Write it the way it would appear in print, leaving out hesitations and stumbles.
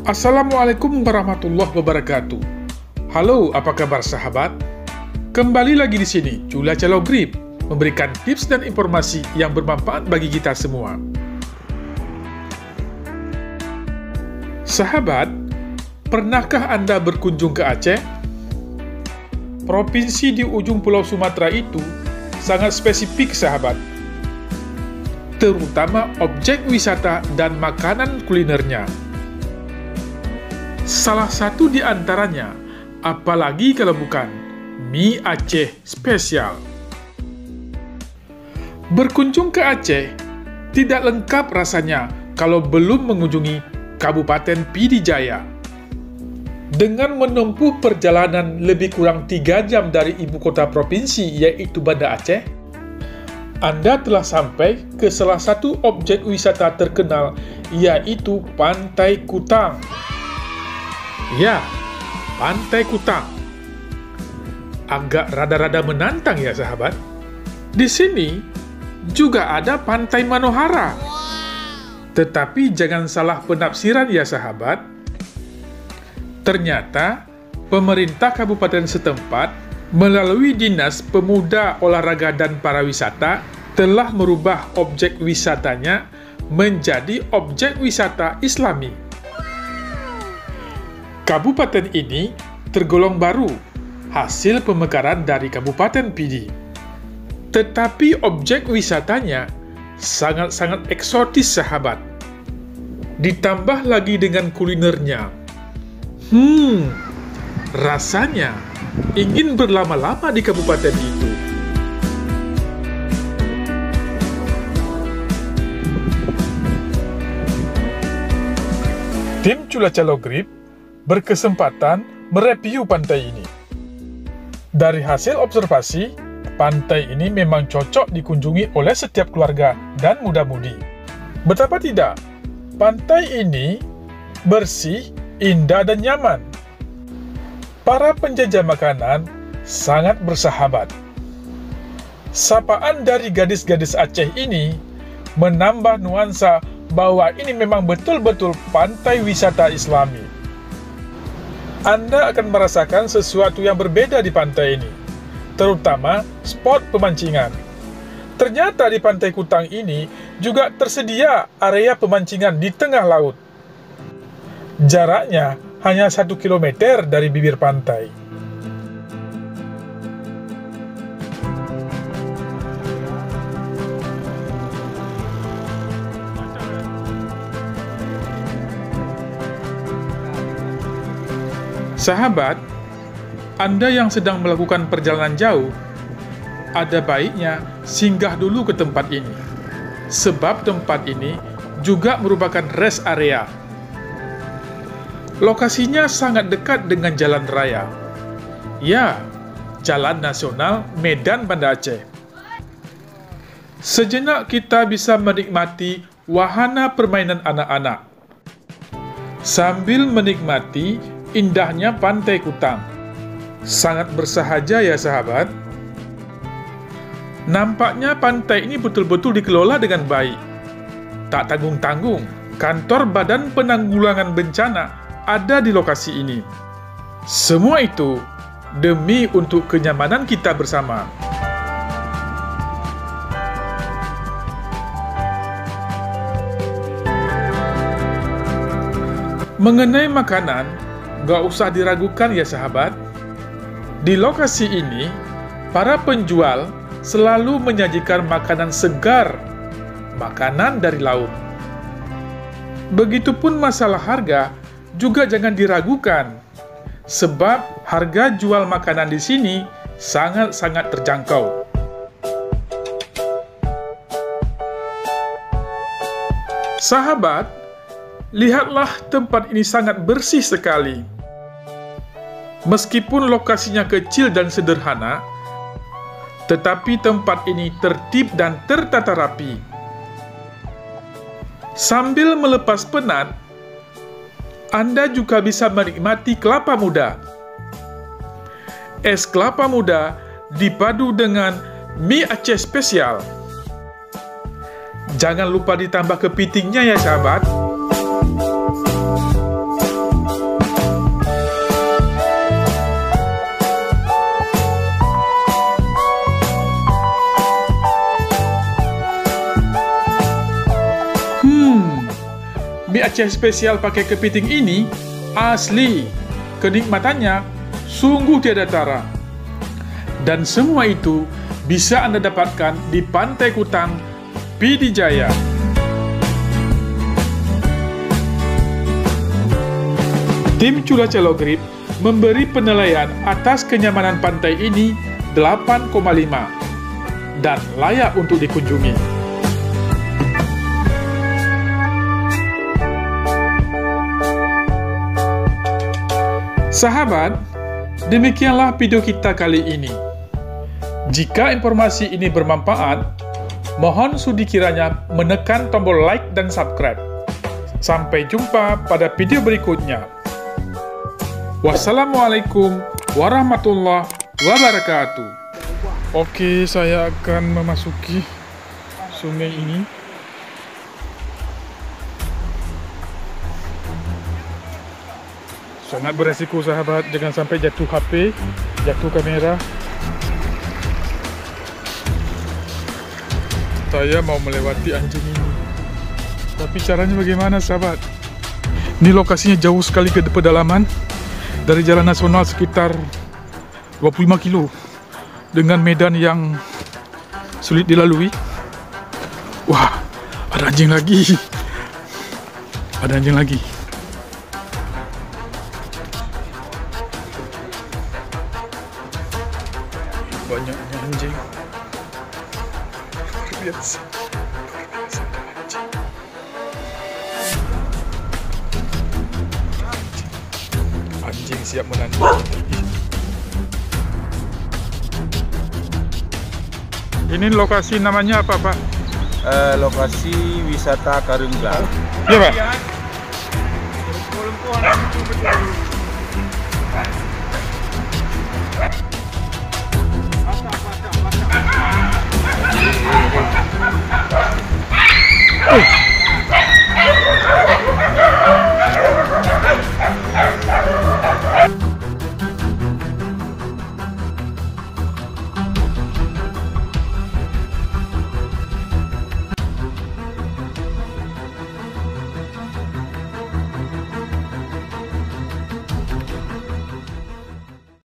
Assalamualaikum warahmatullahi wabarakatuh. Halo, apa kabar sahabat? Kembali lagi di sini, Culacalo Grip, memberikan tips dan informasi yang bermanfaat bagi kita semua. Sahabat, pernahkah Anda berkunjung ke Aceh? Provinsi di ujung Pulau Sumatera itu sangat spesifik, sahabat. Terutama objek wisata dan makanan kulinernya. Salah satu di antaranya, apalagi kalau bukan mie Aceh spesial. Berkunjung ke Aceh tidak lengkap rasanya kalau belum mengunjungi Kabupaten Pidi Jaya. Dengan menempuh perjalanan lebih kurang 3 jam dari ibu kota provinsi, yaitu Banda Aceh, Anda telah sampai ke salah satu objek wisata terkenal, yaitu Pantai Kutang. Ya, Pantai Kutang. Agak rada-rada menantang ya sahabat. Di sini juga ada Pantai Manohara. Tetapi jangan salah penafsiran ya sahabat. Ternyata pemerintah kabupaten setempat melalui Dinas Pemuda, Olahraga dan Pariwisata telah merubah objek wisatanya menjadi objek wisata Islami. Kabupaten ini tergolong baru, hasil pemekaran dari Kabupaten Pidi. Tetapi objek wisatanya sangat-sangat eksotis sahabat. Ditambah lagi dengan kulinernya. Rasanya ingin berlama-lama di kabupaten itu. Tim Culacalo Grip berkesempatan mereview pantai ini. Dari hasil observasi, pantai ini memang cocok dikunjungi oleh setiap keluarga dan muda-mudi. Betapa tidak, pantai ini bersih, indah, dan nyaman. Para penjajah makanan sangat bersahabat. Sapaan dari gadis-gadis Aceh ini menambah nuansa bahwa ini memang betul-betul pantai wisata Islami. Anda akan merasakan sesuatu yang berbeda di pantai ini, terutama spot pemancingan. Ternyata di Pantai Kutang ini juga tersedia area pemancingan di tengah laut. Jaraknya hanya 1 km dari bibir pantai. Sahabat, Anda yang sedang melakukan perjalanan jauh, ada baiknya singgah dulu ke tempat ini. Sebab tempat ini juga merupakan rest area. Lokasinya sangat dekat dengan jalan raya. Ya, Jalan Nasional Medan Banda Aceh. Sejenak kita bisa menikmati wahana permainan anak-anak, sambil menikmati indahnya Pantai Kutang. Sangat bersahaja ya sahabat. Nampaknya pantai ini betul-betul dikelola dengan baik. Tak tanggung-tanggung, kantor Badan Penanggulangan Bencana ada di lokasi ini. Semua itu demi untuk kenyamanan kita bersama. Mengenai makanan, gak usah diragukan ya sahabat. Di lokasi ini, para penjual selalu menyajikan makanan segar, makanan dari laut. Begitupun masalah harga, juga jangan diragukan. Sebab harga jual makanan di sini sangat-sangat terjangkau. Sahabat, lihatlah tempat ini sangat bersih sekali. Meskipun lokasinya kecil dan sederhana, tetapi tempat ini tertib dan tertata rapi. Sambil melepas penat, Anda juga bisa menikmati kelapa muda. Es kelapa muda dipadu dengan mie Aceh spesial. Jangan lupa ditambah kepitingnya ya sahabat. mie Aceh spesial pakai kepiting ini asli. Kenikmatannya sungguh tiada tara. Dan semua itu bisa Anda dapatkan di Pantai Kutang, Pidijaya. Tim Cuaca Grip memberi penilaian atas kenyamanan pantai ini 8,5 dan layak untuk dikunjungi. Sahabat, demikianlah video kita kali ini. Jika informasi ini bermanfaat, mohon sudi kiranya menekan tombol like dan subscribe. Sampai jumpa pada video berikutnya. Wassalamualaikum warahmatullahi wabarakatuh. Oke, saya akan memasuki sungai ini. Sangat beresiko sahabat, jangan sampai jatuh HP, jatuh kamera. Saya mau melewati anjing ini. Tapi caranya bagaimana sahabat? Ini lokasinya jauh sekali ke pedalaman. Dari jalan nasional sekitar 25 kilo. Dengan medan yang sulit dilalui. Wah, ada anjing lagi. Ada anjing lagi. Banyaknya anjing. Luar biasa. Luar biasa ada anjing. Anjing siap menanti. Ini lokasi namanya apa, Pak? Lokasi wisata Karungga. Iya, Pak.